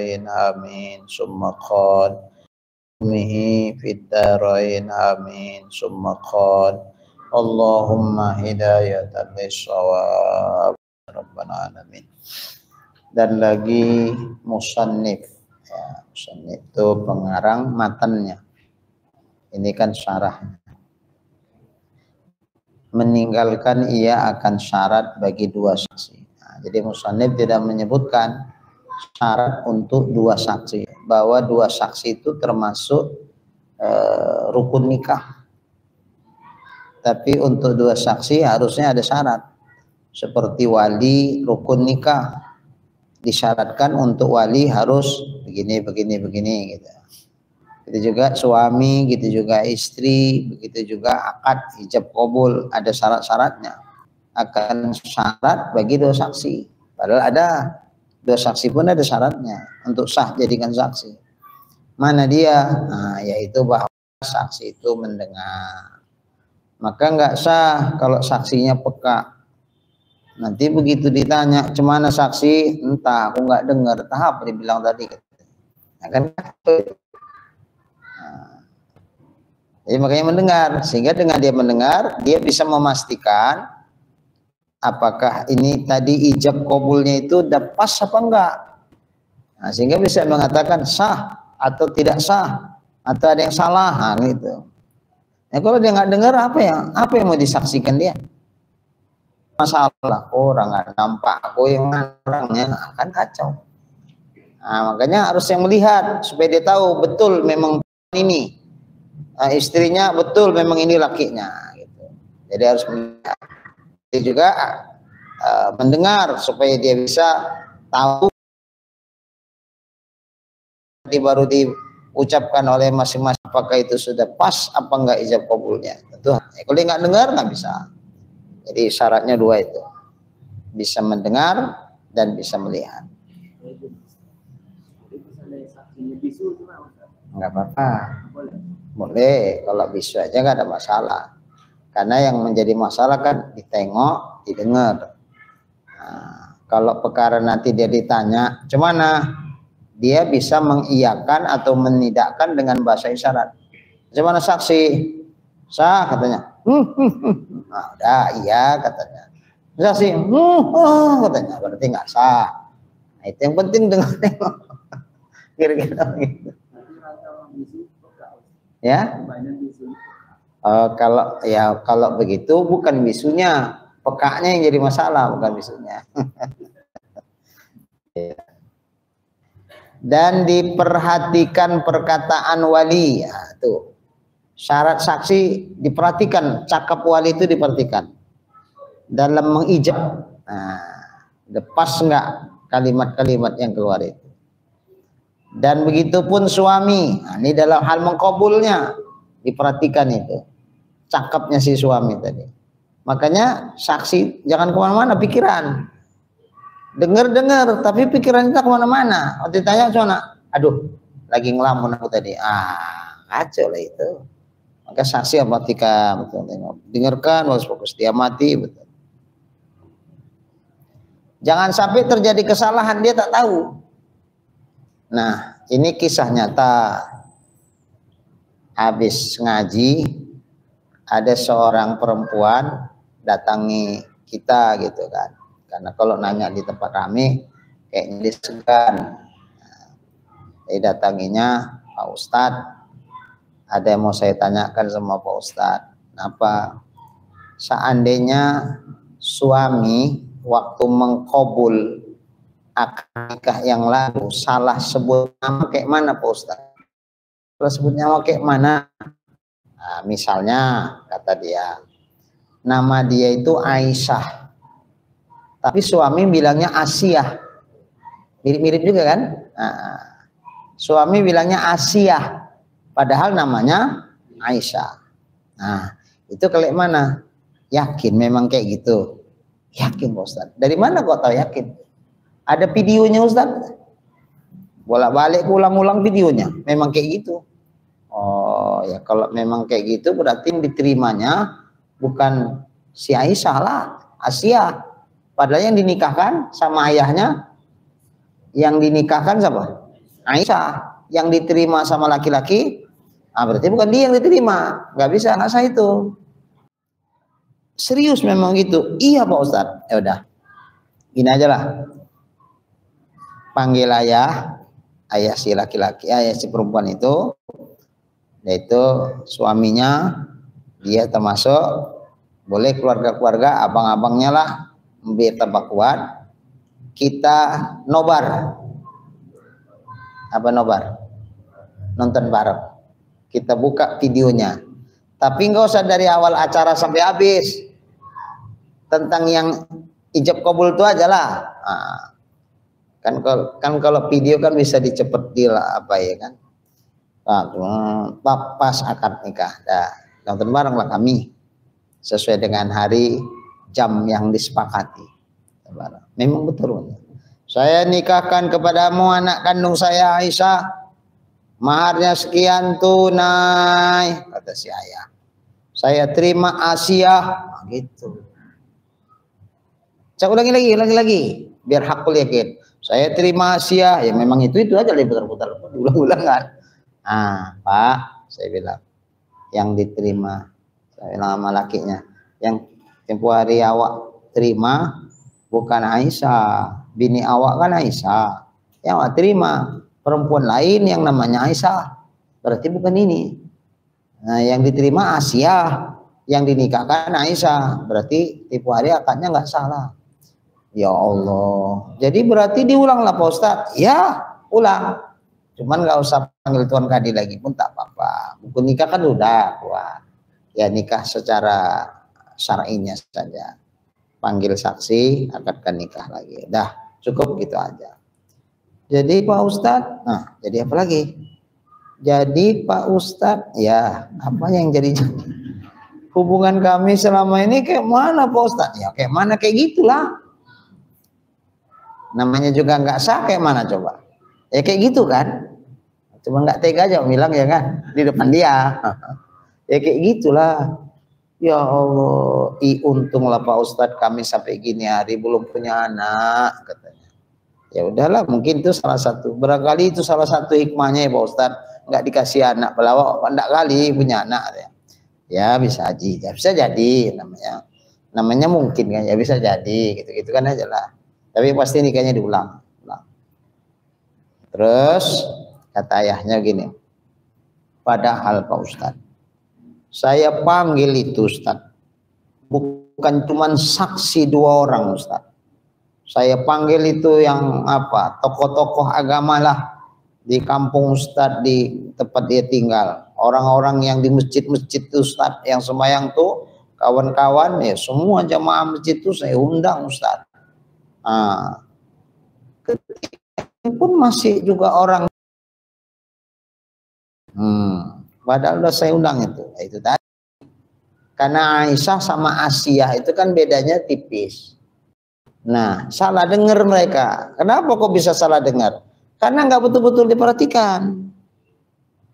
darain amin summa qad mihi fid darain amin summa qad Allahumma hidayatan lis-shawab rabbana alamin. Dan lagi musannif ya, musannif itu pengarang matannya, ini kan syarahnya. Meninggalkan ia akan syarat bagi dua saksi. Nah, jadi musannif tidak menyebutkan syarat untuk dua saksi, bahwa dua saksi itu termasuk rukun nikah. Tapi untuk dua saksi harusnya ada syarat, seperti wali rukun nikah, disyaratkan untuk wali harus begini gitu. Begitu juga suami, gitu juga istri, begitu juga akad ijab qabul, ada syarat-syaratnya. Akan syarat bagi dua saksi. Padahal ada dua saksi pun ada syaratnya untuk sah jadikan saksi. Mana dia? Nah, yaitu bahwa saksi itu mendengar. Maka nggak sah kalau saksinya peka. Nanti begitu ditanya, "Cemana saksi?" "Entah, aku nggak dengar." "Tahap dibilang tadi." Nah, kan jadi makanya mendengar, sehingga dengan dia mendengar, dia bisa memastikan apakah ini tadi ijab qabulnya itu udah pas apa enggak. Nah, sehingga bisa mengatakan sah atau tidak sah, atau ada yang salah, nah, gitu. Nah, kalau dia nggak dengar, apa yang mau disaksikan dia? Masalah orang nggak nampak, aku yang orangnya akan kacau. Nah, makanya harus yang melihat supaya dia tahu betul memang ini. Istrinya betul memang ini lakinya gitu. Jadi harus melihat. Dia juga mendengar supaya dia bisa tahu, nanti baru diucapkan oleh masing-masing apakah itu sudah pas apa enggak ijab qabulnya. Tentu kalau dia nggak dengar nggak bisa. Jadi syaratnya dua itu, bisa mendengar dan bisa melihat. Nggak apa-apa. Boleh, kalau bisu aja nggak ada masalah. Karena yang menjadi masalah kan ditengok, didengar. Nah, kalau perkara nanti dia ditanya, "Cemana?" Dia bisa mengiyakan atau menidakkan dengan bahasa isyarat. "Cemana saksi?" "Sah," katanya. Nah, udah iya katanya. Saksi, katanya. Berarti nggak sah. Nah, itu yang penting dengar tengok. Kira-kira gitu. Ya, kalau begitu bukan bisunya, pekaknya yang jadi masalah, bukan bisunya. Dan diperhatikan perkataan wali, ya, tuh syarat saksi diperhatikan, cakap wali itu diperhatikan dalam mengijab. Nah, lepas nggak kalimat-kalimat yang keluar itu. Dan begitupun suami, nah, ini dalam hal mengkabulnya diperhatikan itu cakapnya si suami tadi. Makanya saksi jangan kemana-mana pikiran, dengar tapi pikiran kita kemana-mana. Waktu ditanya soalnya, "Aduh, lagi ngelamun aku tadi." Kacau lah itu. Maka saksi ketika betul tengok, dengarkan, harus fokus, dia mati betul. Jangan sampai terjadi kesalahan dia tak tahu. Nah, ini kisah nyata. Habis ngaji, ada seorang perempuan datangi kita gitu kan. Karena kalau nanya di tempat rame, kayaknya disegan. Jadi datanginya, "Pak Ustadz, ada yang mau saya tanyakan sama Pak Ustadz. Kenapa? Seandainya suami waktu mengkabul akad nikah yang lalu salah sebut nama kayak mana Pak Ustadz? Kalau sebut nama kayak mana?" Nah, misalnya kata dia, nama dia itu Aisyah, tapi suami bilangnya Asiyah, mirip-mirip juga kan? Nah, suami bilangnya Asiyah, padahal namanya Aisyah. Nah, itu kayak mana? Yakin memang kayak gitu? Yakin Pak Ustadz. Dari mana kok tahu yakin? Ada videonya Ustadz. Bolak-balik ulang-ulang videonya. Memang kayak gitu. Oh ya, kalau memang kayak gitu berarti diterimanya bukan si Aisyah lah, Asia. Padahal yang dinikahkan sama ayahnya, yang dinikahkan siapa? Aisyah yang diterima sama laki-laki, berarti bukan dia yang diterima, nggak bisa, nggak sah itu. Serius memang gitu. Iya Pak Ustadz. Ya udah, gini aja lah, panggil ayah si laki-laki, ayah si perempuan itu, yaitu suaminya, dia termasuk, boleh keluarga-keluarga, abang-abangnya lah, biar tambah kuat. Kita nobar. Apa nobar? Nonton bareng. Kita buka videonya. Tapi nggak usah dari awal acara sampai habis. Tentang yang ijab kabul itu aja lah. Kan kalau video kan bisa dicepetin lah, apa ya kan? Pas akad nikah, nonton bareng lah kami sesuai dengan hari jam yang disepakati. Memang betul. Saya nikahkan kepadamu anak kandung saya Aisyah, maharnya sekian tunai, kata si ayah. Saya terima Asia, gitu. Saya ulangi lagi, biar hakul yakin. Saya terima Asia, ya memang itu aja, putar-putar, diulang-ulang kan. Pak, saya bilang, yang diterima, saya bilang sama lakinya, yang tempo hari awak terima bukan Aisyah, bini awak kan Aisyah, yang awak terima perempuan lain yang namanya Aisyah, berarti bukan ini. Nah, yang diterima Asia, yang dinikahkan Aisyah, berarti tempo hari akadnya nggak salah. Ya Allah, jadi berarti diulanglah Pak Ustadz. Ya, ulang. Cuman nggak usah panggil Tuan Kadi lagi pun tak apa-apa. Buku nikah kan udah kuat. Ya nikah secara syar'inya saja. Panggil saksi, akadkan nikah lagi. Dah, cukup gitu aja. Jadi Pak Ustadz, jadi apa lagi? Jadi Pak Ustadz, ya apa yang jadi hubungan kami selama ini kayak mana Pak Ustadz? Ya kayak mana, kayak gitulah. Namanya juga nggak sah, kayak mana coba? Ya kayak gitu kan? Cuma nggak tega aja bilang ya kan di depan dia. Ya kayak gitulah. Ya Allah, untunglah Pak Ustadz kami sampai gini hari belum punya anak, katanya. Ya udahlah, mungkin itu salah satu. Barangkali itu salah satu hikmahnya ya Pak Ustadz, nggak dikasih anak pelawak, enggak kali punya anak ya. Ya bisa aja, bisa jadi namanya mungkin kan ya, bisa jadi gitu kan aja lah. Tapi pasti nikahnya diulang. Terus kata ayahnya gini, padahal Pak Ustadz, saya panggil itu Ustadz, bukan cuma saksi 2 orang Ustadz. Saya panggil itu yang apa, tokoh-tokoh agama lah di kampung Ustadz, di tempat dia tinggal. Orang-orang yang di masjid-masjid Ustadz, yang sembahyang tuh, kawan-kawan ya, semua jamaah masjid itu saya undang Ustadz. Pun masih juga orang, padahal udah saya undang itu tadi. Karena Aisyah sama Asia itu kan bedanya tipis. Nah, salah dengar mereka. Kenapa kok bisa salah dengar? Karena nggak betul-betul diperhatikan.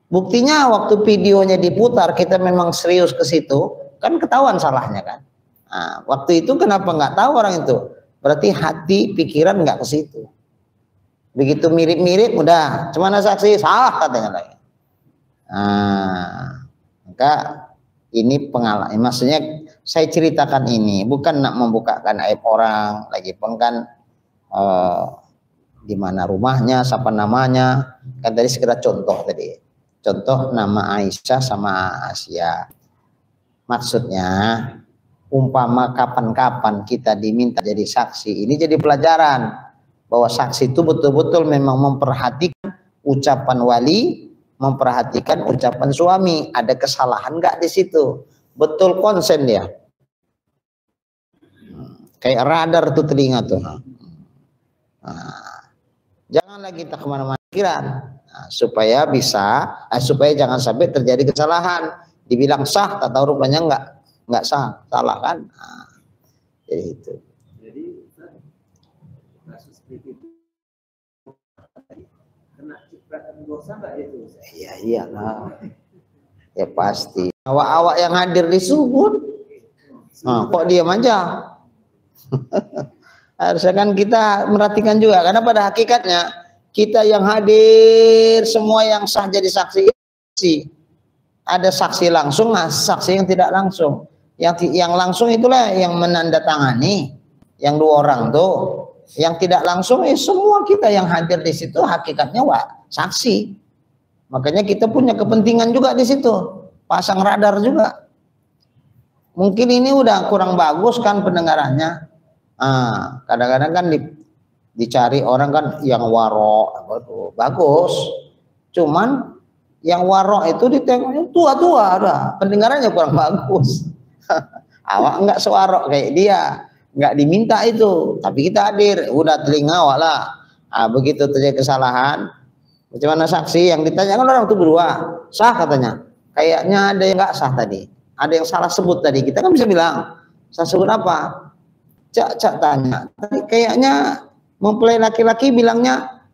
Buktinya waktu videonya diputar, kita memang serius ke situ, kan ketahuan salahnya kan. Nah, waktu itu kenapa nggak tahu orang itu? Berarti hati, pikiran nggak ke situ. Begitu mirip-mirip, udah, cuma saksi, salah katanya lagi. Maka ini pengalaman. Maksudnya saya ceritakan ini bukan nak membukakan aib orang, lagi pun kan di mana rumahnya, siapa namanya, kan tadi sekedar contoh tadi. Contoh nama Aisyah sama Asia. Maksudnya umpama kapan-kapan kita diminta jadi saksi, ini jadi pelajaran bahwa saksi itu betul-betul memang memperhatikan ucapan wali, memperhatikan ucapan suami, ada kesalahan nggak di situ, betul konsen dia, kayak radar tuh telinga tuh. Janganlah kita kemana-mana pikiran, supaya jangan sampai terjadi kesalahan, dibilang sah, tak tahu rupanya nggak sah, salah kan. Jadi itu. Jadi kasus itu kena cipratan dosa nggak itu? Iya iyalah, ya pasti. Awak-awak yang hadir di subuh, kok diam aja? Harusnya kan kita merhatikan juga, karena pada hakikatnya kita yang hadir semua yang sah jadi saksi. Ada saksi langsung, saksi yang tidak langsung. Yang langsung itulah yang menandatangani, yang 2 orang tuh. Yang tidak langsung semua kita yang hadir di situ hakikatnya saksi. Makanya kita punya kepentingan juga di situ, pasang radar juga. Mungkin ini udah kurang bagus kan pendengarannya. Kadang-kadang kan dicari orang kan yang warok, bagus. Cuman yang warok itu ditengok tua-tua, ada pendengarannya kurang bagus. Awak enggak sewarok kayak dia, enggak diminta itu, tapi kita hadir, udah telinga awak lah. Begitu terjadi kesalahan, bagaimana saksi yang ditanyakan orang itu berdua, sah katanya. Kayaknya ada yang enggak sah tadi. Ada yang salah sebut tadi, kita kan bisa bilang, saya sebut apa? Cak tanya, tadi kayaknya mempelai laki-laki bilangnya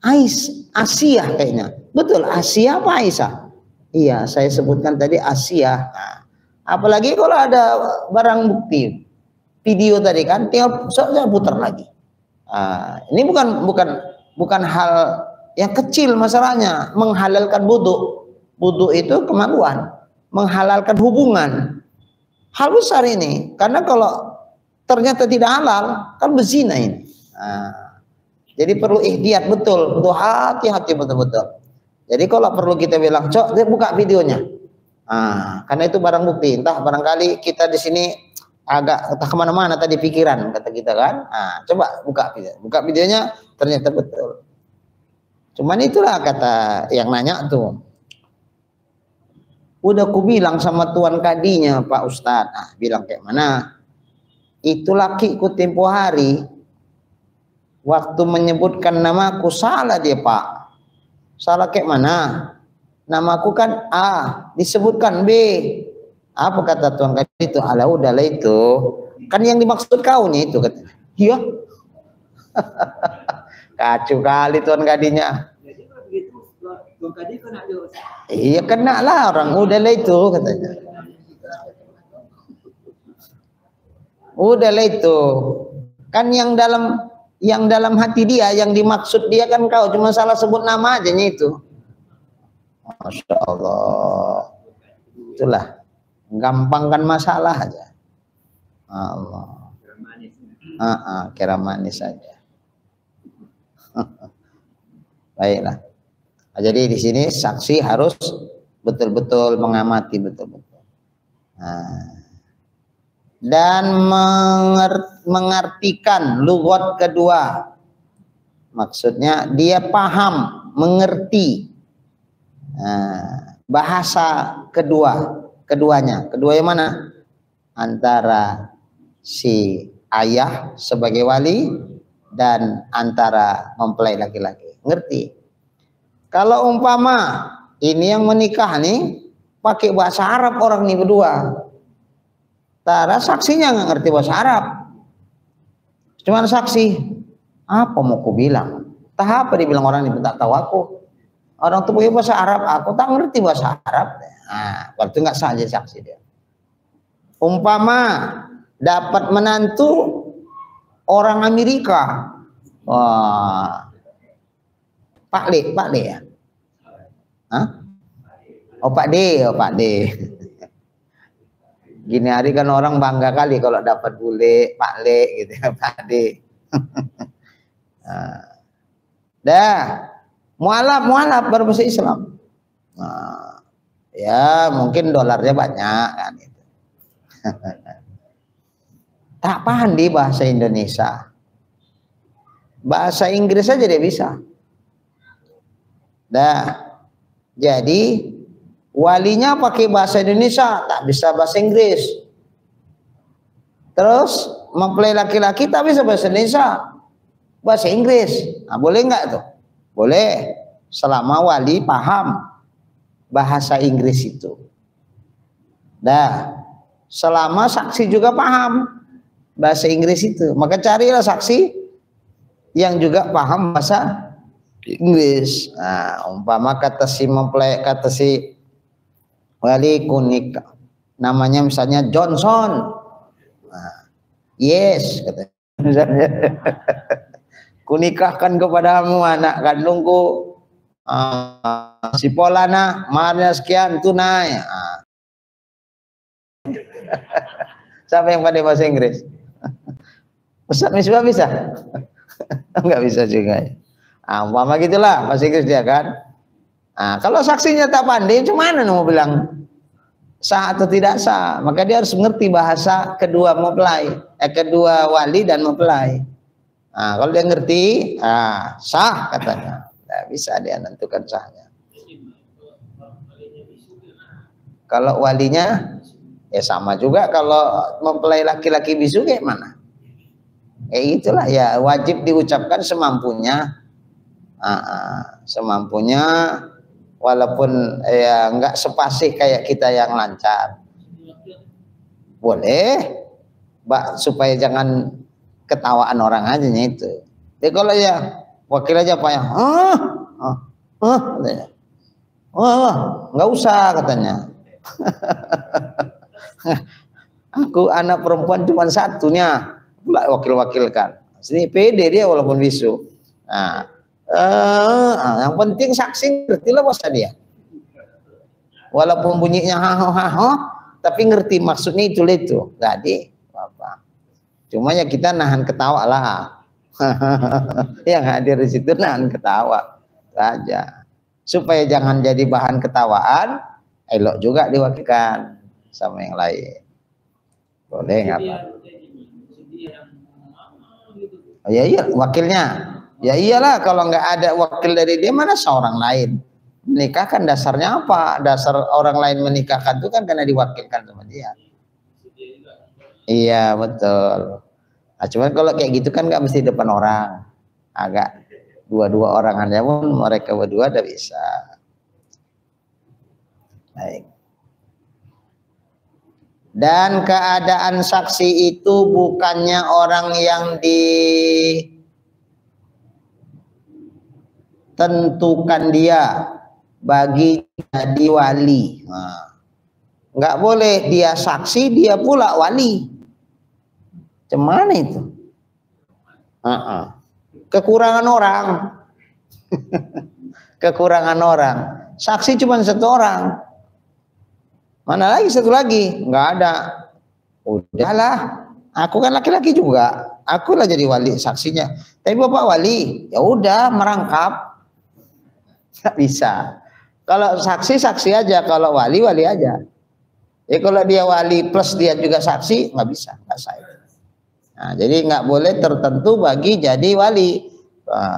Asia kayaknya. Betul, Asia apa Aisyah? Iya, saya sebutkan tadi Asia. Apalagi kalau ada barang bukti, video tadi kan, tinggal saya putar lagi. Ini bukan hal yang kecil masalahnya, menghalalkan wudu. Wudu itu kemaluan. Menghalalkan hubungan, hal besar ini, karena kalau ternyata tidak halal kan berzina ini. Jadi perlu ikhtiat betul, hati-hati betul-betul. Jadi kalau perlu kita bilang, cok, dia buka videonya, karena itu barang bukti. Entah barangkali kita di sini agak entah kemana-mana tadi pikiran kata kita kan, coba buka videonya, ternyata betul. Cuman itulah kata yang nanya tuh. Udah ku bilang sama tuan kadinya Pak Ustadz, bilang kayak mana? Itu lakiku tempo hari waktu menyebutkan namaku salah dia Pak. Salah kayak mana? Namaku kan A, disebutkan B. Apa kata tuan kadi itu? Alah udahlah itu. Kan yang dimaksud kau nih itu katanya. Iya. Kacau kali tuan kadinya. Iya kena lah orang, udahlah itu katanya. Udahlah itu. Kan yang dalam hati dia, yang dimaksud dia kan kau cuma salah sebut nama aja itu. Masya Allah. Itulah, gampangkan masalah aja. Allah. Kira manis saja. Baiklah. Jadi di sini saksi harus betul-betul mengamati betul-betul. Dan mengartikan lugat kedua. Maksudnya dia paham, mengerti bahasa keduanya. Kedua yang mana? Antara si ayah sebagai wali dan antara mempelai laki-laki. Ngerti? Kalau umpama ini yang menikah nih pakai bahasa Arab orang nih berdua, tara saksinya nggak ngerti bahasa Arab, cuman saksi, apa mau ku bilang? Tah apa dibilang orang ini tak tahu aku. Orang tuh punya bahasa Arab, aku tak ngerti bahasa Arab. Waktu nggak sah jadi saksi dia. Umpama dapat menantu orang Amerika, Pak D ya? Pak D. Gini hari kan orang bangga kali kalau dapat bule, Pak Le gitu ya, Pak D. Mualaf berbahasa Islam. Ya mungkin dolarnya banyak kan itu. Tak paham di bahasa Indonesia. Bahasa Inggris aja dia bisa. Jadi walinya pakai bahasa Indonesia, tak bisa bahasa Inggris. Terus mempelai laki-laki tak bisa bahasa Indonesia, bahasa Inggris. Boleh nggak tuh? Boleh, selama wali paham bahasa Inggris itu. Selama saksi juga paham bahasa Inggris itu, maka carilah saksi yang juga paham bahasa Inggris. Umpama kata si mempelai, kata si wali kunik, namanya misalnya Johnson. Yes, katanya. kunikahkan kepadamu anak kandungku si Polana, maharnya sekian tunai. Siapa yang pandai bahasa Inggris? Ustaz Misbah bisa? Enggak bisa juga ya. Umpama gitulah bahasa Inggris dia kan. Kalau saksinya tak pandai, cuman mau bilang sah atau tidak sah? Maka dia harus mengerti bahasa kedua mempelai, kedua wali dan mempelai. Kalau dia ngerti, sah katanya. Nah, bisa dia menentukan sahnya. Kalau walinya, ya sama juga. Kalau mempelai laki-laki bisu kayak mana? Itulah ya, wajib diucapkan semampunya. Semampunya, walaupun ya nggak sepasih kayak kita yang lancar. Boleh, supaya jangan ketawaan orang aja itu. Jadi kalau ya wakil aja Pak ya, nggak usah katanya. Aku anak perempuan cuma satunya, pula wakil-wakilkan. Sini pede dia walaupun bisu. Yang penting saksi ngerti lah bahasa dia. Walaupun bunyinya haho, tapi ngerti maksudnya itu. Jadi apa? Cuma ya kita nahan ketawa lah. Yang hadir di situ nahan ketawa saja. Supaya jangan jadi bahan ketawaan, elok juga diwakilkan sama yang lain. Boleh nggak Pak? Ya iya wakilnya. Ya iyalah, kalau nggak ada wakil dari dia, mana seorang lain menikah kan dasarnya apa? Dasar orang lain menikahkan itu kan karena diwakilkan sama dia. Iya betul. Cuman kalau kayak gitu kan nggak mesti depan orang, agak dua-dua orang aja pun mereka berdua udah bisa. Baik. Dan keadaan saksi itu bukannya orang yang tentukan dia bagi jadi wali. Nggak boleh dia saksi dia pula wali. Cuman itu kekurangan orang. Kekurangan orang. Saksi cuma satu orang. Mana lagi satu lagi? Nggak ada. Udahlah, aku kan laki-laki juga. Aku lah jadi wali saksinya. Tapi bapak wali, ya udah merangkap. Nggak bisa. Kalau saksi aja, kalau wali aja. Ya kalau dia wali plus dia juga saksi nggak bisa, nggak sah. Nah, jadi nggak boleh tertentu bagi jadi wali.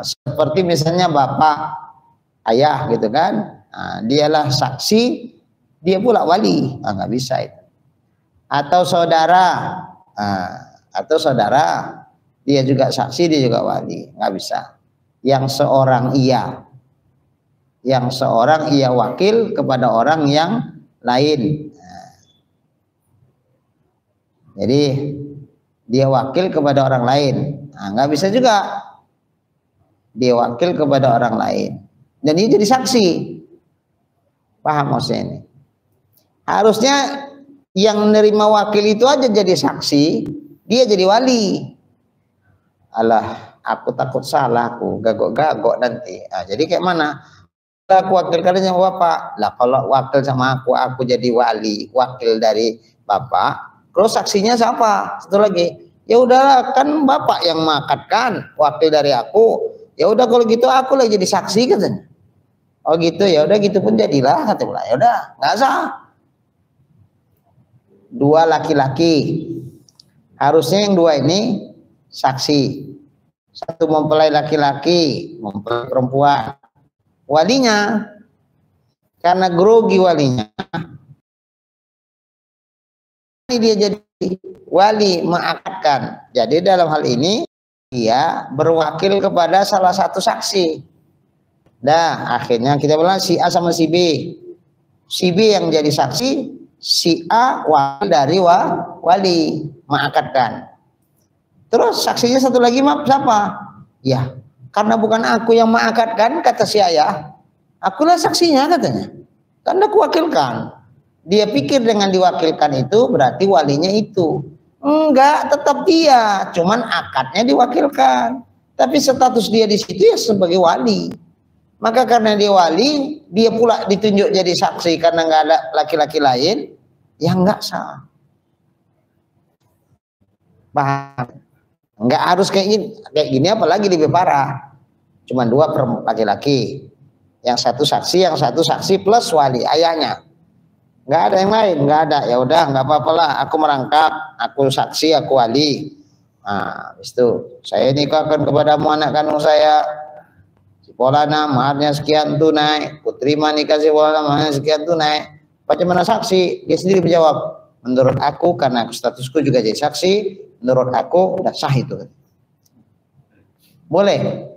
Seperti misalnya bapak, ayah gitu kan, dialah saksi, dia pula wali, nggak bisa itu. Atau saudara, dia juga saksi, dia juga wali, nggak bisa. Yang seorang ia wakil kepada orang yang lain. Jadi dia wakil kepada orang lain, nggak bisa juga dia wakil kepada orang lain dan ini jadi saksi. Paham maksudnya ini? Harusnya yang menerima wakil itu aja jadi saksi, dia jadi wali. Alah, aku takut salah, aku gagok nanti. Jadi kayak mana? Aku wakilkan sama bapak. Lah kalau wakil sama aku jadi wali, wakil dari bapak. Terus saksinya siapa? Satu lagi. Ya udahlah, kan bapak yang mengakadkan, wakil dari aku. Ya udah kalau gitu aku lagi jadi saksi katanya. Oh gitu, ya udah gitu pun jadilah kata pula. Ya udah, nggak sah. Dua laki-laki. Harusnya yang dua ini saksi. Satu mempelai laki-laki, mempelai perempuan. Walinya karena grogi walinya. Dia jadi wali mengakadkan. Jadi dalam hal ini dia berwakil kepada salah satu saksi. Nah, akhirnya kita bilang si A sama si B. Si B yang jadi saksi, si A wakil dari wali mengakadkan. Terus saksinya satu lagi siapa? Ya, karena bukan aku yang mengakadkan, kata si ayah, akulah saksinya katanya. Karena aku wakilkan. Dia pikir dengan diwakilkan itu berarti walinya itu. Enggak, tetap dia, cuman akadnya diwakilkan. Tapi status dia di situ ya sebagai wali. Maka karena dia wali, dia pula ditunjuk jadi saksi karena nggak ada laki-laki lain, ya nggak sah. Paham? Nggak harus kayak gini apalagi lebih parah. Cuma 2 laki-laki. Yang satu saksi plus wali ayahnya. Nggak ada yang lain, nggak ada. Ya udah, nggak apa-apa lah. Aku merangkap, aku saksi, aku wali. Nah, habis itu saya nikahkan kepadamu anak kandung saya. Si Polana maharnya sekian tunai. Putri nikah si Polana maharnya sekian tunai. Bagaimana saksi? Dia sendiri menjawab, menurut aku karena statusku juga jadi saksi, menurut aku udah sah itu. Boleh?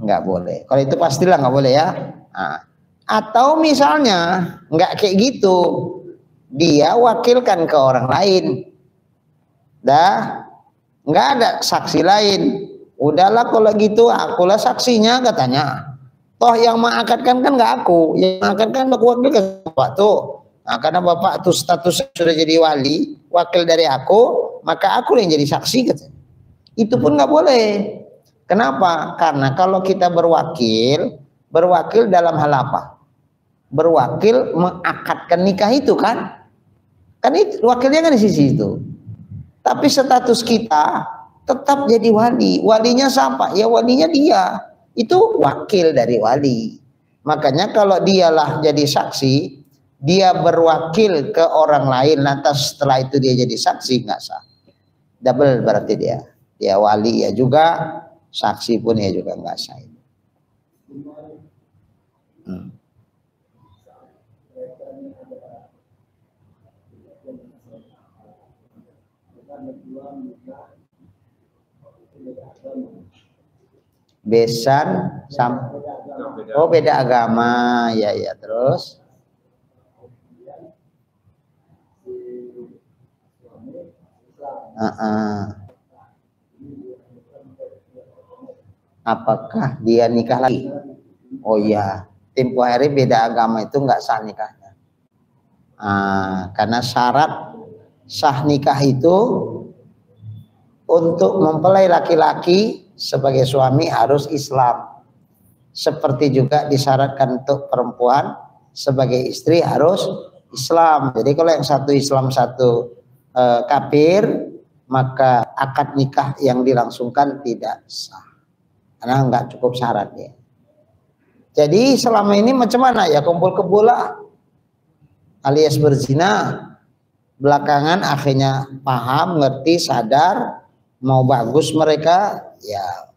Nggak boleh. Kalau itu pastilah nggak boleh ya. Nah, atau misalnya nggak kayak gitu, dia wakilkan ke orang lain, dah nggak ada saksi lain. Udahlah kalau gitu, akulah saksinya katanya. Toh yang mengakadkan kan nggak aku, yang mengakadkan aku wakilkan bapak tuh. Nah, karena bapak tuh status sudah jadi wali, wakil dari aku, maka aku yang jadi saksi katanya. Itu pun nggak boleh. Kenapa? Karena kalau kita berwakil dalam hal apa? Berwakil mengakadkan nikah itu kan? Kan itu wakilnya kan di sisi itu. Tapi status kita tetap jadi wali. Walinya siapa? Ya walinya dia. Itu wakil dari wali. Makanya kalau dialah jadi saksi, dia berwakil ke orang lain, lantas setelah itu dia jadi saksi, nggak sah. Double berarti dia. Dia wali ya juga, saksi pun ya juga nggak sah. Besan oh beda agama ya terus apakah dia nikah lagi? Oh iya, tempo hari beda agama itu nggak sah nikahnya. Karena syarat sah nikah itu untuk mempelai laki-laki sebagai suami harus Islam. Seperti juga disyaratkan untuk perempuan sebagai istri harus Islam. Jadi kalau yang satu Islam satu kafir, maka akad nikah yang dilangsungkan tidak sah. Karena nggak cukup syaratnya. Jadi selama ini macam mana ya, kumpul kebola alias berzina. Belakangan akhirnya paham, ngerti, sadar, mau bagus mereka ya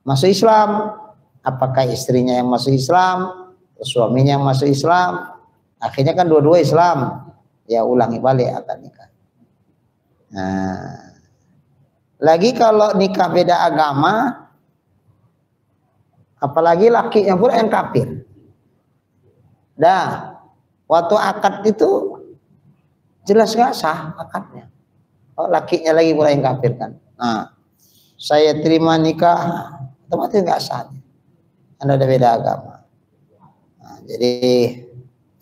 masuk Islam. Apakah istrinya yang masuk Islam, suaminya yang masuk Islam, akhirnya kan dua-dua Islam, ya ulangi balik akad nikah. Nah, lagi kalau nikah beda agama, apalagi lakinya pun yang kafir. Dah, waktu akad itu jelas nggak sah akadnya. Oh, lakinya lagi pula yang kafir kan. Nah, saya terima nikah, otomatis nggak sah. Anda udah beda agama. Nah, jadi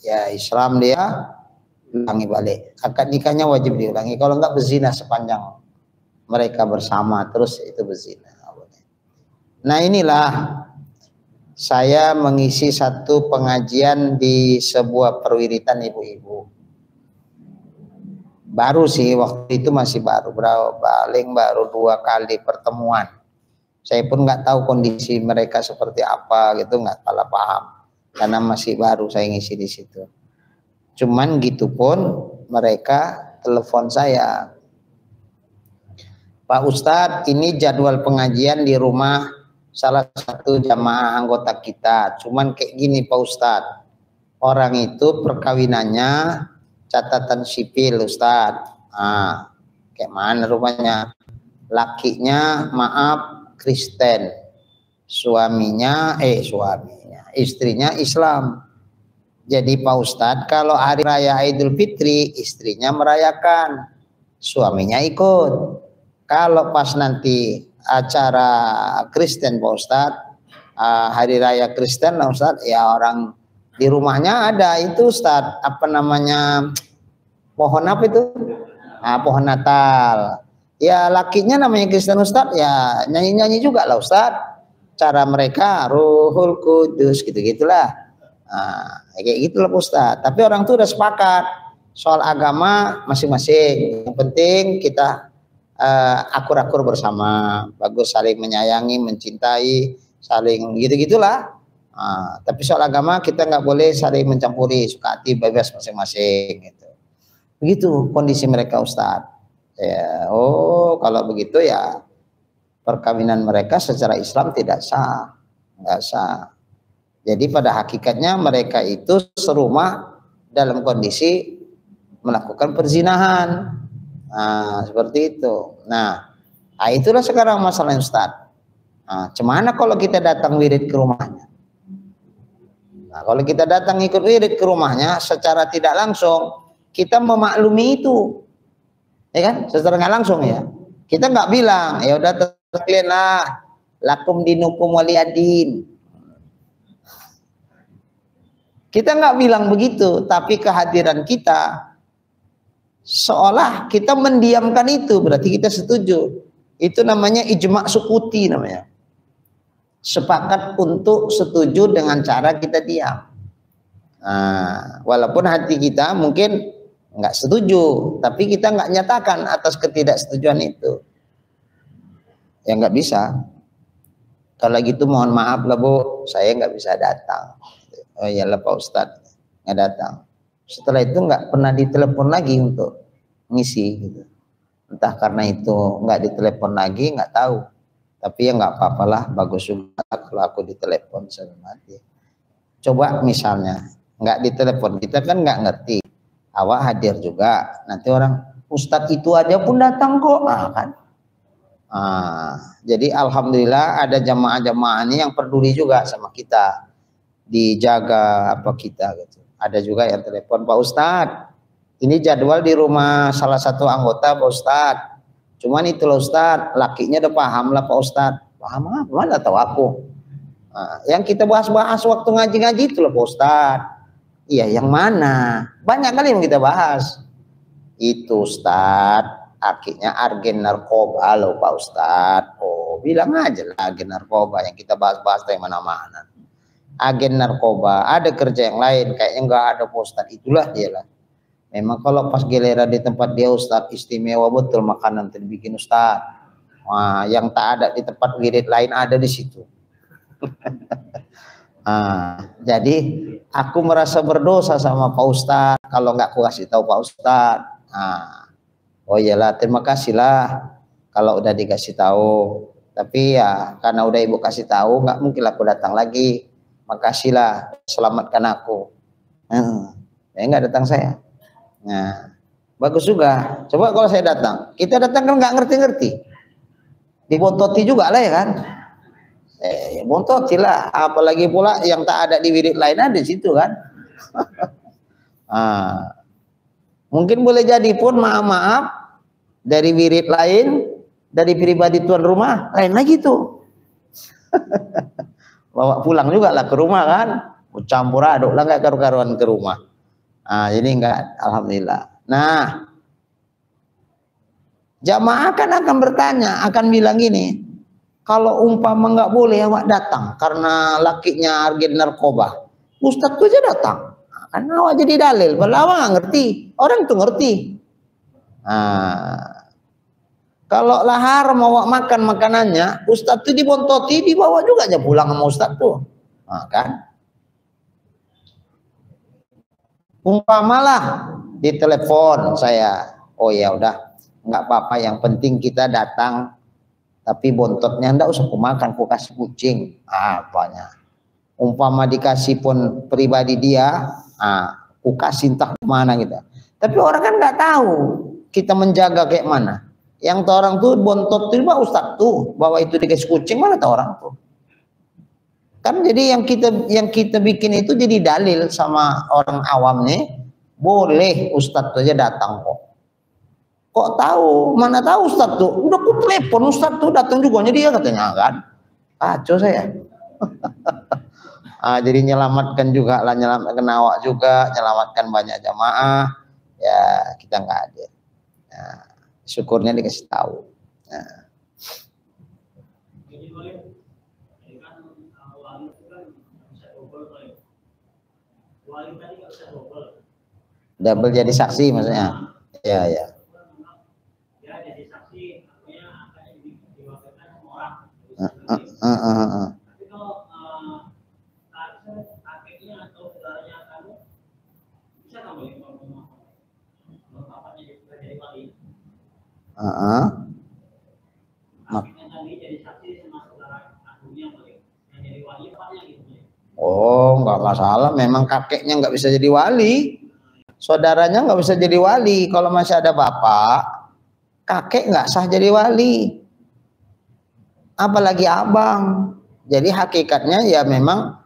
ya Islam dia ulangi balik. Akad nikahnya wajib diulangi. Kalau enggak berzina sepanjang mereka bersama terus itu berzina. Nah inilah saya mengisi satu pengajian di sebuah perwiritan ibu-ibu. Baru sih, waktu itu masih baru, paling baru 2 kali pertemuan. Saya pun nggak tahu kondisi mereka seperti apa gitu, nggak salah paham karena masih baru saya ngisi di situ. Cuman gitu pun mereka telepon saya, Pak Ustadz, ini jadwal pengajian di rumah salah satu jamaah anggota kita. Cuman kayak gini Pak Ustadz, orang itu perkawinannya catatan sipil Ustadz. Kayak mana rumahnya? Lakinya maaf Kristen, istrinya Islam. Jadi Pak Ustadz, kalau hari raya Idul Fitri istrinya merayakan, suaminya ikut. Kalau pas nanti acara Kristen Pak Ustadz, hari raya Kristen Pak Ustadz, ya orang di rumahnya ada itu Ustadz, apa namanya, pohon apa itu? Pohon Natal. Ya lakinya namanya Kristen Ustadz, ya nyanyi-nyanyi juga lah Ustadz. Cara mereka Ruhul Kudus gitu-gitulah. Nah, kayak gitulah Ustadz. Tapi orang tuh udah sepakat soal agama masing-masing. Yang penting kita akur-akur bersama, bagus saling menyayangi, mencintai, saling gitu-gitulah. Tapi soal agama kita nggak boleh saling mencampuri, suka hati bebas masing-masing gitu. Begitu kondisi mereka Ustadz. Ya, oh kalau begitu ya perkawinan mereka secara Islam tidak sah, nggak sah. Jadi pada hakikatnya mereka itu serumah dalam kondisi melakukan perzinahan. Nah, seperti itu. Nah, itulah sekarang masalahnya Ustaz. Nah, cuman kalau kita datang wirid ke rumahnya. Nah, kalau kita datang ikut wirid ke rumahnya secara tidak langsung, kita memaklumi itu. Ya kan? Secara nggak langsung ya. Kita nggak bilang, ya udah kalian lah, lakum dinukum waliyadin. Kita nggak bilang begitu, tapi kehadiran kita seolah kita mendiamkan itu, berarti kita setuju. Itu namanya ijma' sukuti namanya. Sepakat untuk setuju dengan cara kita diam. Nah, walaupun hati kita mungkin nggak setuju, tapi kita nggak nyatakan atas ketidaksetujuan itu. Ya nggak bisa. Kalau gitu mohon maaf lah Bu, saya nggak bisa datang. Oh iyalah Pak Ustadz, nggak datang. Setelah itu nggak pernah ditelepon lagi untuk ngisi gitu. Entah karena itu nggak ditelepon lagi, nggak tahu. Tapi ya nggak apa-apalah, bagus juga kalau aku ditelepon sama dia. Coba misalnya nggak ditelepon, kita kan nggak ngerti. Awak hadir juga, nanti orang Ustadz itu aja pun datang kok, kan? Jadi alhamdulillah ada jamaah-jamaah ini yang peduli juga sama kita, dijaga apa kita gitu. Ada juga yang telepon, Pak Ustadz, ini jadwal di rumah salah satu anggota Pak Ustadz. Cuman itu loh Ustadz, lakinya udah paham lah Pak Ustadz. Paham apa? Mana tahu aku. Yang kita bahas-bahas waktu ngaji-ngaji itu loh Pak Ustadz. Iya, yang mana? Banyak kali yang kita bahas. Itu Ustadz. Akhirnya agen narkoba loh Pak Ustadz. Oh bilang aja lah agen narkoba yang kita bahas-bahas dari mana-mana. Agen narkoba, ada kerja yang lain kayaknya nggak ada Pak Ustadz. Itulah dia lah. Memang kalau pas giliran di tempat dia Ustadz istimewa betul makanan yang dibikin Ustadz. Wah, yang tak ada di tempat wirid lain ada di situ. Jadi aku merasa berdosa sama Pak Ustadz kalau nggak aku kasih tahu Pak Ustadz. Oh iyalah, terima kasih lah kalau udah dikasih tahu. Tapi ya karena udah ibu kasih tahu, nggak mungkin aku datang lagi. Makasihlah, selamatkan aku. Ya nggak datang saya. Nah, bagus juga. Coba kalau saya datang, kita datang kan nggak ngerti-ngerti. Dibontoti juga lah ya kan. Bontoti lah. Apalagi pula yang tak ada di wirid lain ada di situ kan. Mungkin boleh jadi pun maaf-maaf dari wirid lain, dari pribadi tuan rumah lain lagi tuh. Bawa pulang juga lah ke rumah kan, campur aduk lah nggak karu-karuan ke rumah. Jadi enggak, alhamdulillah. Nah, jamaah akan bertanya, akan bilang gini, kalau umpama nggak boleh awak datang karena lakinya agen narkoba, Ustadz tuh aja datang. Kan awak jadi dalil, padahal awak nggak ngerti, orang tuh ngerti. Kalau lahar mau makan makanannya, Ustadz tuh dibontoti, dibawa juga aja pulang sama Ustadz tuh, kan? Umpamalah ditelepon saya, oh ya udah, nggak apa-apa, yang penting kita datang, tapi bontotnya ndak usah aku makan, aku kasih kucing, apanya. Umpama dikasih pun pribadi dia, aku kasih entah kemana gitu. Tapi orang kan nggak tahu kita menjaga kayak mana. Yang tahu orang tuh bontot itu Pak Ustadz tuh, bahwa itu dikasih kucing, mana tahu orang tuh. Kan jadi yang kita bikin itu jadi dalil sama orang awam nih, boleh Ustadz aja datang kok. Kok tahu? Mana tahu Ustadz tuh? Udah aku telepon Ustadz tuh datang juga dia katanya kan. Kacau saya. Jadi nyelamatkan juga lah, nyelamatkan awak juga, nyelamatkan banyak jamaah. Ya kita nggak hadir. Nah, syukurnya dikasih tahu. Double jadi saksi maksudnya. Ya, ya. Oh, nggak masalah. Memang kakeknya nggak bisa jadi wali, saudaranya nggak bisa jadi wali. Kalau masih ada bapak, kakek nggak sah jadi wali, apalagi abang. Jadi hakikatnya ya memang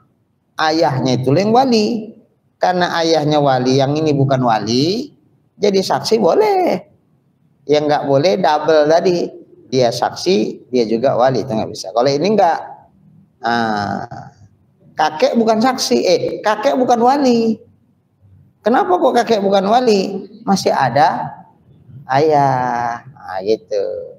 ayahnya itu yang wali. Karena ayahnya wali, yang ini bukan wali, jadi saksi boleh. Yang nggak boleh double tadi, dia saksi, dia juga wali, itu nggak bisa. Kalau ini nggak, kakek bukan saksi, kakek bukan wali. Kenapa kok kakek bukan wali? Masih ada ayah, gitu.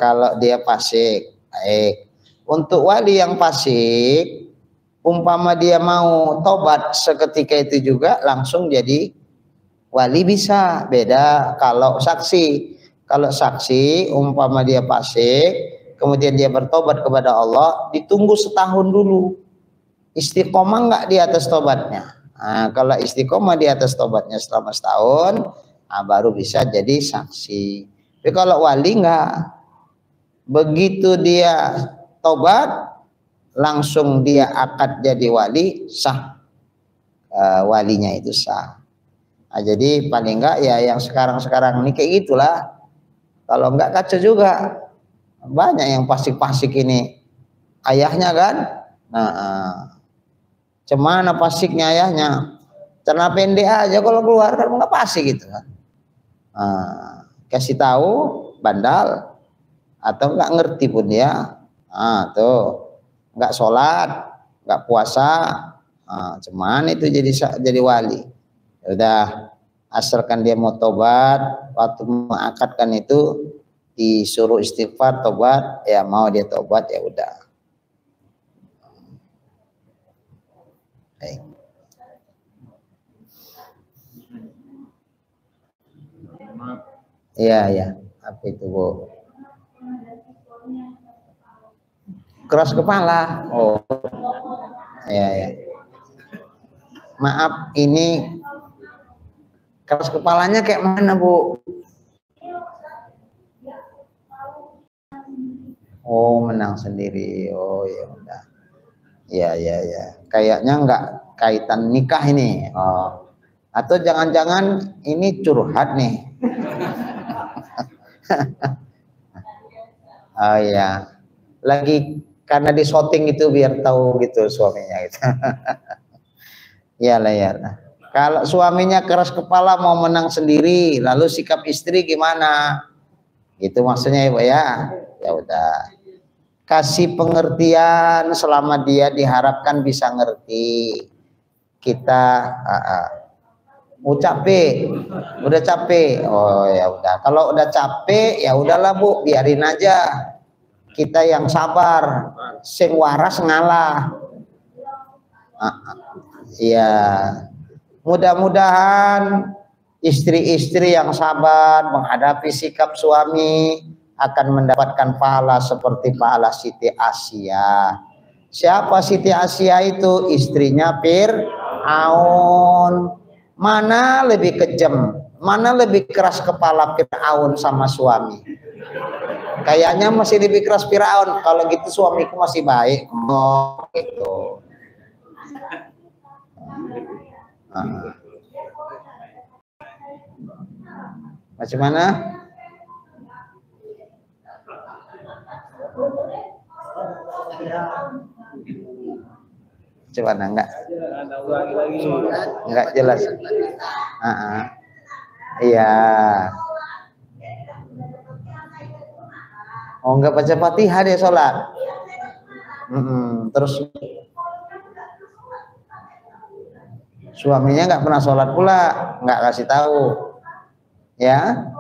Kalau dia fasik, baik. Untuk wali yang fasik, umpama dia mau tobat seketika itu juga langsung jadi wali bisa. Beda kalau saksi. Kalau saksi, umpama dia fasik, kemudian dia bertobat kepada Allah, ditunggu setahun dulu. Istiqomah nggak di atas tobatnya? Nah, kalau istiqomah di atas tobatnya selama setahun, baru bisa jadi saksi. Tapi kalau wali enggak, begitu dia tobat langsung dia akad jadi wali, sah, walinya itu sah. Nah, jadi paling enggak ya yang sekarang ini kayak gitulah. Kalau enggak kacau juga, banyak yang fasik-fasik ini ayahnya kan. Nah, cemana fasiknya ayahnya, celana pendek aja kalau keluar kan enggak fasik gitu kan. Kasih tahu bandal atau nggak ngerti pun dia, tuh nggak sholat, nggak puasa, cuman itu jadi wali. Udah, asalkan dia mau tobat, waktu mengakadkan itu disuruh istighfar tobat, ya mau dia tobat ya udah. Baik. Iya, ya. Apa itu, Bu? Keras kepala. Oh. Ya, ya. Maaf, ini keras kepalanya kayak mana, Bu? Oh, menang sendiri. Oh, ya udah. Ya, ya, ya. Kayaknya enggak kaitan nikah ini. Oh. Atau jangan-jangan ini curhat nih. Oh ya, lagi karena di shooting itu biar tahu gitu suaminya gitu. Iyalah ya. Kalau suaminya keras kepala mau menang sendiri, lalu sikap istri gimana? Itu maksudnya ya, Bu ya. Ya udah. Kasih pengertian selama dia diharapkan bisa ngerti. Kita capek, udah capek. Oh ya udah. Kalau udah capek ya udahlah Bu, biarin aja. Kita yang sabar, sing waras ngalah. Iya. Mudah-mudahan istri-istri yang sabar menghadapi sikap suami akan mendapatkan pahala seperti pahala Siti Asia. Siapa Siti Asia itu? Istrinya Fir'aun. Mana lebih kejam, mana lebih keras kepala Fir'aun sama suami? Kayaknya masih lebih keras Fir'aun. Kalau gitu suamiku masih baik. Oh, gitu. Macam mana? Coba enggak jelas. Iya. Oh, enggak baca Fatihah dia sholat. Terus Suaminya nggak pernah sholat pula, nggak kasih tahu. Ya,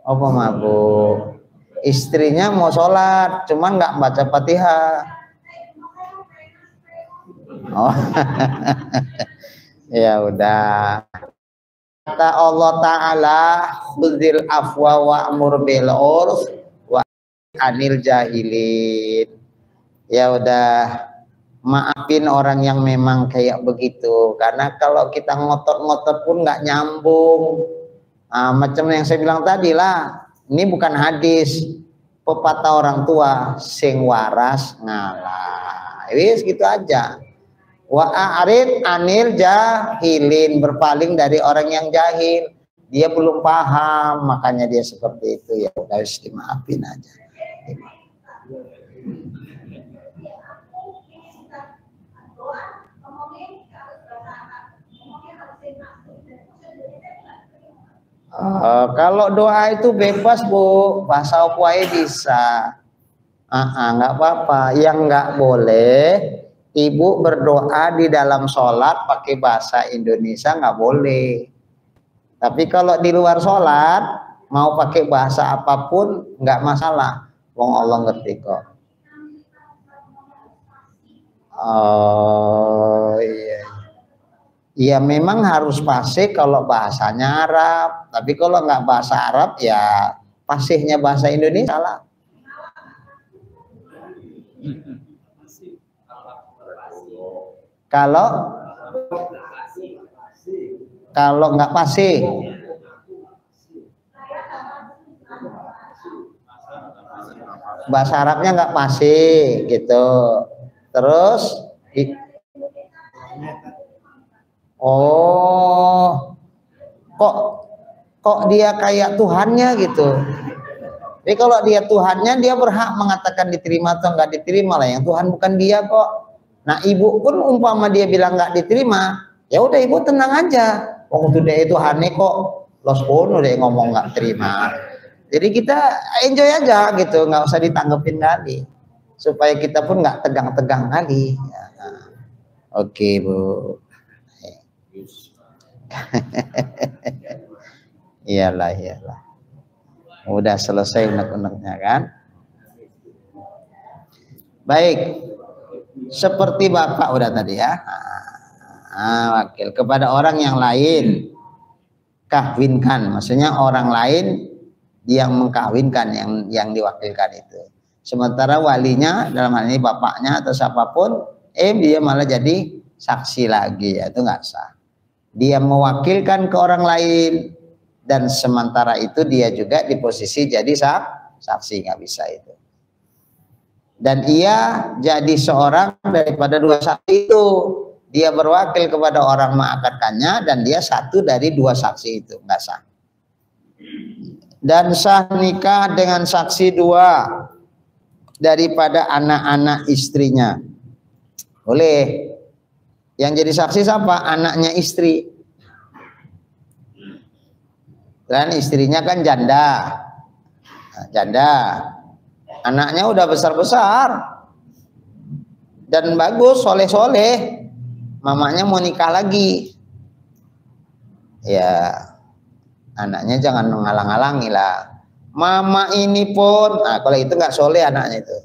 apa mabuk? Istrinya mau sholat, cuman nggak baca Fatihah. Oh, ya udah. Kata Allah Ta'ala, khudhil afwa wa'mur bil urf wa anil jahilin. Ya udah, maafin orang yang memang kayak begitu, karena kalau kita ngotot-ngotot pun nggak nyambung. Nah, macam yang saya bilang tadi lah, ini bukan hadis, pepatah orang tua, sing waras ngalah. Wis gitu aja. Wa a'rid anil jahilin, berpaling dari orang yang jahil. Dia belum paham, makanya dia seperti itu. Ya udah, harus dimaafin aja. Kalau doa itu bebas Bu, bahasa Opae bisa. Nggak apa-apa. Yang nggak boleh, ibu berdoa di dalam sholat pakai bahasa Indonesia nggak boleh. Tapi kalau di luar sholat mau pakai bahasa apapun nggak masalah. Wong Allah ngerti kok. Oh iya. Ya memang harus fasih kalau bahasanya Arab. Tapi kalau nggak bahasa Arab ya fasihnya bahasa Indonesia lah. Kalau nggak fasih, bahasa Arabnya nggak fasih gitu. Terus kok dia kayak Tuhannya gitu. Jadi kalau dia Tuhannya, dia berhak mengatakan diterima atau nggak diterima lah. Yang Tuhan bukan dia kok. Nah ibu pun umpama dia bilang nggak diterima, ya udah ibu tenang aja. Waktu dia itu Tuhannya kok los kono dia ngomong nggak terima. Jadi kita enjoy aja gitu, nggak usah ditanggepin kali, supaya kita pun nggak tegang-tegang kali. Ya. Oke Bu. Iyalah. Udah selesai unek-uneknya kan. Baik, seperti Bapak udah tadi ya. Wakil kepada orang yang lain, kahwinkan, maksudnya orang lain yang mengkahwinkan yang diwakilkan itu. Sementara walinya dalam hal ini bapaknya atau siapapun, dia malah jadi saksi lagi, ya itu nggak sah. Dia mewakilkan ke orang lain, dan sementara itu dia juga di posisi jadi saksi, nggak bisa itu. Dan ia jadi seorang daripada dua saksi itu. Dia berwakil kepada orang mengakadkannya dan dia satu dari dua saksi itu, nggak sah. Dan sah nikah dengan saksi dua daripada anak-anak istrinya. Boleh. Yang jadi saksi siapa? Anaknya istri. Dan istrinya kan janda. Nah, janda. Anaknya udah besar-besar. Dan bagus, soleh-soleh. Mamanya mau nikah lagi. Ya, anaknya jangan menghalang-halangi lah. Mama ini pun, nah kalau itu nggak soleh anaknya itu.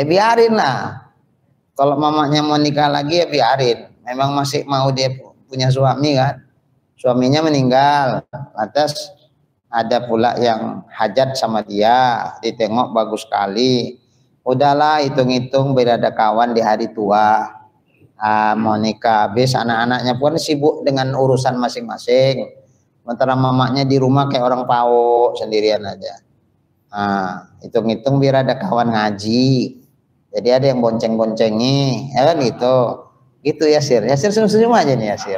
Biarin lah. Kalau mamanya mau nikah lagi ya biarin. Memang masih mau dia punya suami kan. Suaminya meninggal. Lantas ada pula yang hajat sama dia. Ditengok bagus sekali. Udahlah hitung-hitung biar ada kawan di hari tua. Mau nikah. Habis anak-anaknya pun sibuk dengan urusan masing-masing. Sementara mamanya di rumah kayak orang pau sendirian aja. Hitung-hitung biar ada kawan ngaji. Jadi ada yang bonceng-boncengi, ya kan gitu. Gitu ya Sir. Ya Sir senyum-senyum aja nih ya Sir.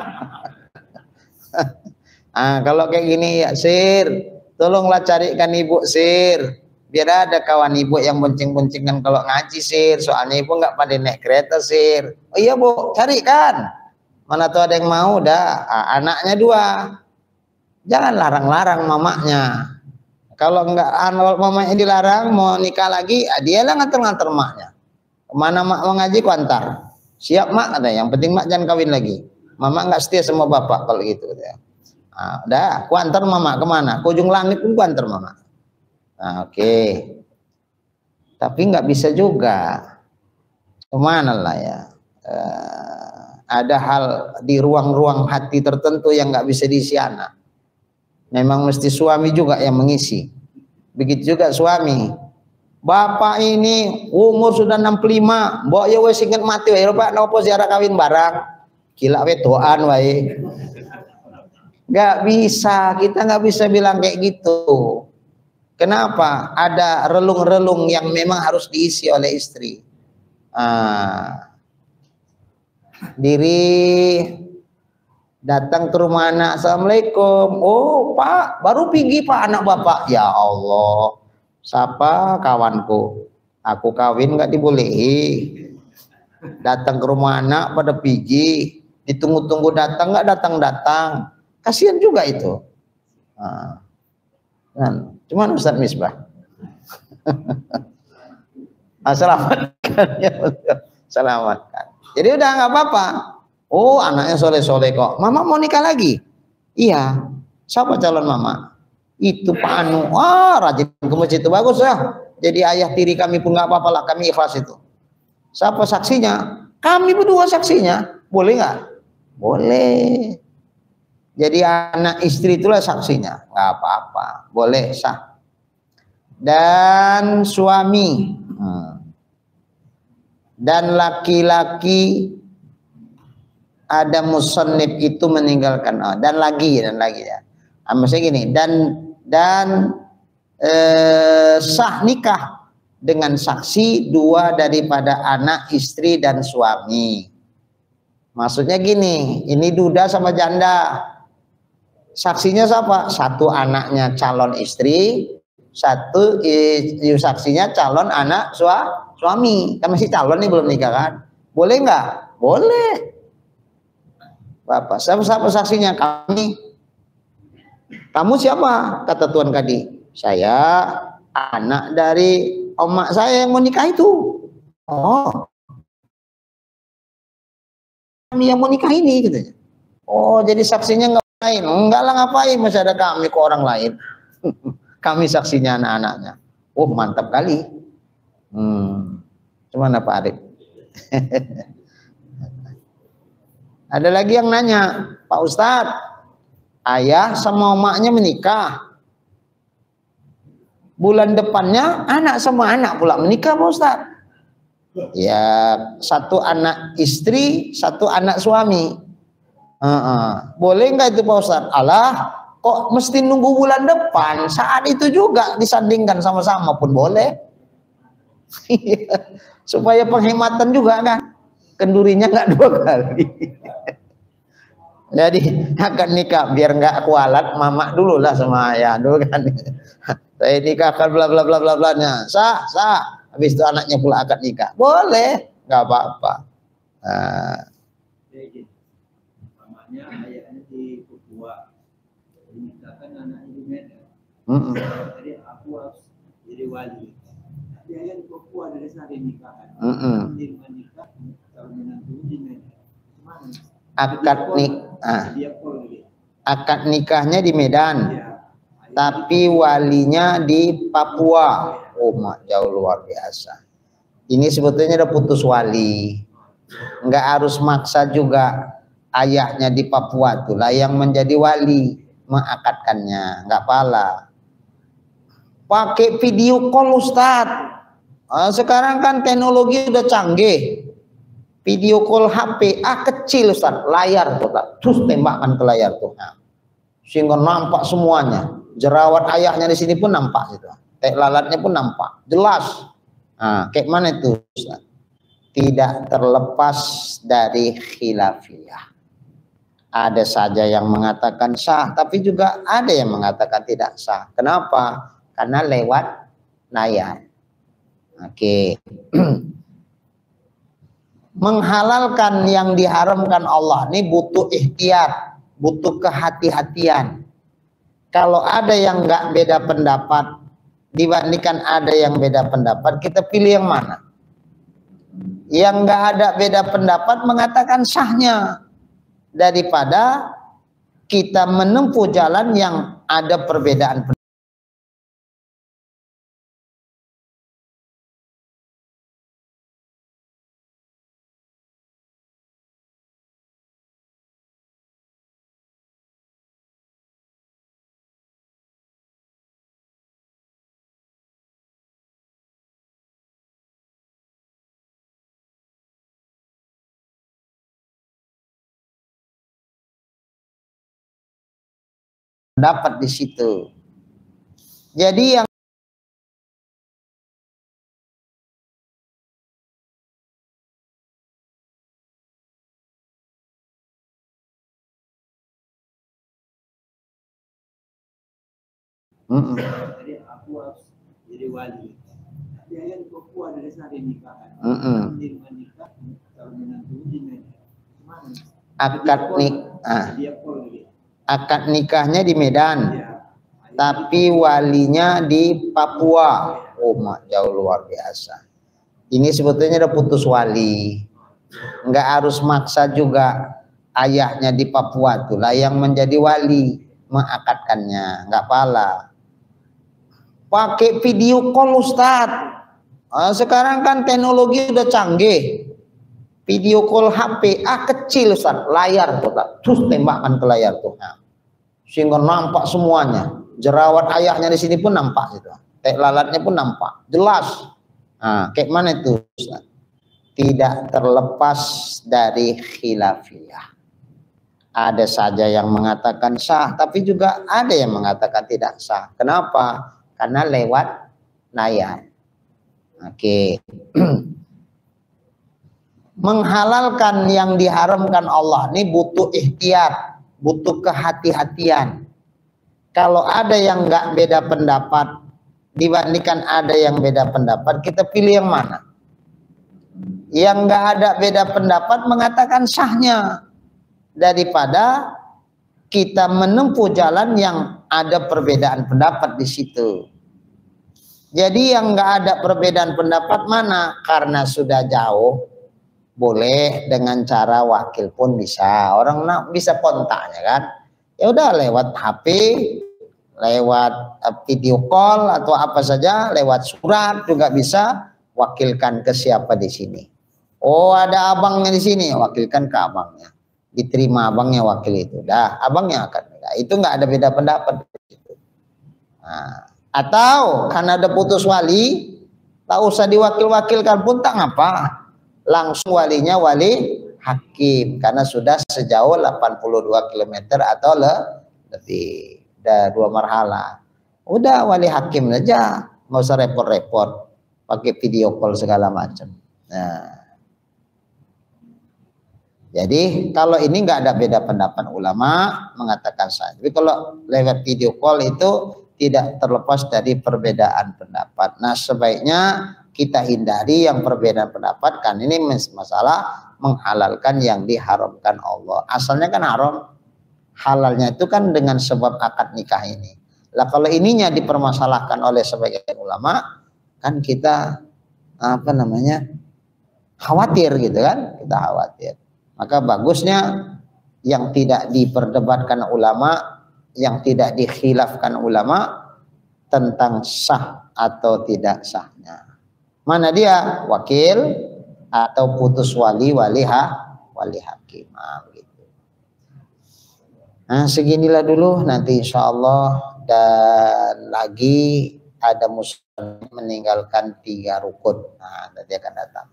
Kalau kayak gini ya Sir, tolonglah carikan ibu Sir. Biar ada kawan ibu yang bonceng-boncengan kalau ngaji Sir. Soalnya ibu nggak pada naik kereta Sir. Oh iya Bu, carikan. Mana tuh ada yang mau dah. Anaknya dua. Jangan larang-larang mamanya. Kalau enggak mamanya dilarang mau nikah lagi, dia lah nganter-nganter maknya. Kemana mak mau ngaji ku antar. Siap mak, ada yang penting mak jangan kawin lagi. Mama nggak setia sama bapak kalau gitu. Nah, udah, aku antar mama kemana? Ke ujung langit pun aku antar mama. Nah, oke. Tapi nggak bisa juga. Kemana lah ya? Ada hal di ruang-ruang hati tertentu yang nggak bisa diisi anak. Memang mesti suami juga yang mengisi. Begitu juga suami. Bapak ini umur sudah 65, mbok ya wis inget mati wae Pak, nopo ziarah kawin barang. Gila wedoan wae. Nggak bisa, kita nggak bisa bilang kayak gitu. Kenapa? Ada relung-relung yang memang harus diisi oleh istri. Diri datang ke rumah anak, assalamualaikum. Oh Pak, baru pergi Pak anak bapak. Ya Allah, siapa kawanku? Aku kawin nggak dibolehi. Datang ke rumah anak pada pergi, ditunggu-tunggu datang nggak datang-datang. Kasihan juga itu. Cuman Ustaz Misbah. Selamatkan ya, selamatkan. Jadi udah nggak apa-apa. Oh anaknya soleh-soleh kok. Mama mau nikah lagi? Iya. Siapa calon mama? Itu Pak Anu. Wah rajin ke masjid itu bagus ya. Jadi ayah tiri kami pun nggak apa-apa lah. Kami ikhlas itu. Siapa saksinya? Kami berdua saksinya. Boleh nggak? Boleh. Jadi anak istri itulah saksinya. Nggak apa-apa. Boleh sah. Dan suami. Dan laki-laki ada musannif itu meninggalkan dan lagi ya. Maksudnya gini, dan sah nikah dengan saksi dua daripada anak istri dan suami. Maksudnya gini, ini duda sama janda. Saksinya siapa? Satu anaknya calon istri, satu saksinya calon anak suami. Kan masih calon nih, belum nikah kan? Boleh nggak? Boleh. Bapak, siapa saksinya? Kami. Kamu siapa? Kata Tuan Kadi. Saya anak dari omak saya yang mau nikah itu. Oh, kami yang mau nikah ini katanya. Oh, jadi saksinya nggak lain? Enggak lah, ngapain? Masih ada kami ke orang lain. Kami saksinya anak-anaknya. Oh, mantap kali. Cuman Pak Arif? Ada lagi yang nanya, Pak Ustadz, ayah sama emaknya menikah. Bulan depannya anak sama anak pula menikah Pak Ustadz. Ya, satu anak istri, satu anak suami. Boleh nggak itu Pak Ustadz? Alah, kok mesti nunggu bulan depan? Saat itu juga disandingkan sama-sama pun boleh. Supaya penghematan juga kan. Kendurinya nggak dua kali. Jadi akan nikah biar nggak kualat, mama dulu lah sama ayah dulu kan. Saya nikahkan bla bla bla bla bla nya. Sah. Habis itu anaknya pula akad nikah. Boleh, nggak apa-apa. Mamanya ayahnya di Papua, dinikahkan anaknya di Medan. Jadi aku harus jadi wali. Tapi ayah di Papua dari sana dinikahan. Di rumah nikah, kalau menantu di Medan. Akad nikahnya di Medan, tapi walinya di Papua. Oh, jauh luar biasa. Ini sebetulnya udah putus wali. Nggak harus maksa juga ayahnya di Papua itulah yang menjadi wali mengakadkannya, nggak pala. Pakai video call Ustadz. Sekarang kan teknologi udah canggih. Video call HP kecil Ustaz, layar tuh, terus tembakkan ke layar tuh, sehingga nampak semuanya. Jerawat ayahnya di sini pun nampak gitu, lalatnya pun nampak, jelas. Kayak mana itu Ustaz? Tidak terlepas dari khilafiyah. Ada saja yang mengatakan sah, tapi juga ada yang mengatakan tidak sah. Kenapa? Karena lewat layar. Oke. Menghalalkan yang diharamkan Allah ini butuh ikhtiar, butuh kehati-hatian. Kalau ada yang nggak beda pendapat dibandingkan ada yang beda pendapat, kita pilih yang mana? Yang nggak ada beda pendapat mengatakan sahnya. daripada kita menempuh jalan yang ada perbedaan. Dapat di situ. Jadi yang jadi aku harus jadi wali. Tapi yang di Papua dari sana nikahan. Di nikah kalau menantu di mana? Akad nikahnya di Medan. Ya. Tapi walinya di Papua. Oh, jauh luar biasa. Ini sebetulnya udah putus wali. Nggak harus maksa juga ayahnya di Papua itulah yang menjadi wali mengakadkannya, nggak pala. Pakai video call Ustadz. Sekarang kan teknologi udah canggih. Video call HP kecil Ustadz, layar tuh, terus tembakkan ke layar tuh, sehingga nampak semuanya. Jerawat ayahnya di sini pun nampak situ. Kayak lalatnya pun nampak, jelas. Nah, kayak mana itu Ustaz? Tidak terlepas dari khilafiyah. Ada saja yang mengatakan sah, tapi juga ada yang mengatakan tidak sah. Kenapa? Karena lewat layar. Oke. Menghalalkan yang diharamkan Allah ini butuh ikhtiar, butuh kehati-hatian. Kalau ada yang nggak beda pendapat dibandingkan ada yang beda pendapat, kita pilih yang mana? Yang nggak ada beda pendapat mengatakan sahnya daripada kita menempuh jalan yang ada perbedaan pendapat di situ. Jadi yang nggak ada perbedaan pendapat mana? Karena sudah jauh, boleh dengan cara wakil pun bisa. Orang bisa kontaknya kan? Ya udah lewat HP, lewat video call atau apa saja, lewat surat juga bisa. Wakilkan ke siapa di sini. Oh, ada abangnya di sini, wakilkan ke abangnya. Diterima abangnya wakil itu. Dah, abangnya akan. Itu nggak ada beda pendapat. Nah, atau karena ada putus wali, tak usah diwakil-wakilkan pun tak ngapa. Langsung walinya wali hakim karena sudah sejauh 82 km atau lebih. Udah 2 marhala. Udah wali hakim aja, nggak usah repot-repot pakai video call segala macam. Nah, jadi kalau ini nggak ada beda pendapat, ulama mengatakan sah. Tapi kalau lewat video call itu tidak terlepas dari perbedaan pendapat. Nah, sebaiknya kita hindari yang perbedaan pendapat, kan ini masalah menghalalkan yang diharamkan Allah. Asalnya kan haram, halalnya itu kan dengan sebab akad nikah ini. Lah kalau ininya dipermasalahkan oleh sebagian ulama, kan kita apa namanya khawatir gitu kan, kita khawatir. Maka bagusnya yang tidak diperdebatkan ulama, yang tidak dikhilafkan ulama tentang sah atau tidak sahnya. Mana dia? Wakil atau putus wali hakim. Gitu. Nah, seginilah dulu, nanti insya Allah. Dan lagi ada muslim meninggalkan 3 rukun. Nah, nanti akan datang.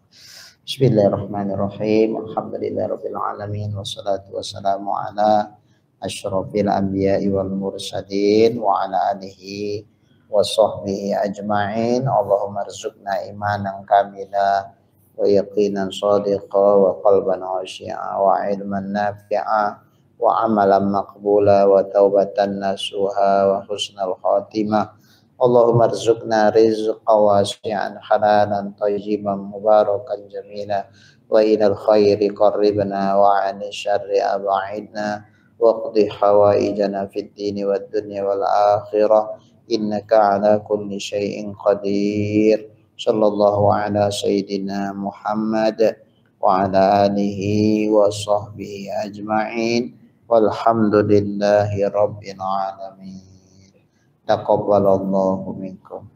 Bismillahirrahmanirrahim. Alhamdulillahirabbil alamin wassalatu wassalamu ala asyrofil anbiya'i wal mursalin wa ala alihi wa sahbihi ajma'in. Allahumma arzuqna imanan kamila wa yaqinan shadiqa wa qalban khashi'a wa ilman nafi'a wa amalan maqbula wa taubatan nasuha wa husnal khatimah. Allahumma arzuqna rizqan wasi'an halalan tayyiban mubarakan jamila wa ilal khairi qarribna wa 'anil syarri ab'idna wa qdi hawaijana fid dini wad dunya wal akhirah innaka 'ala kulli syai'in qadir. Sallallahu ala sayyidina Muhammad wa ala alihi wa sahbihi ajma'in. Walhamdulillahi rabbil alamin. Taqabbalallahu minkum.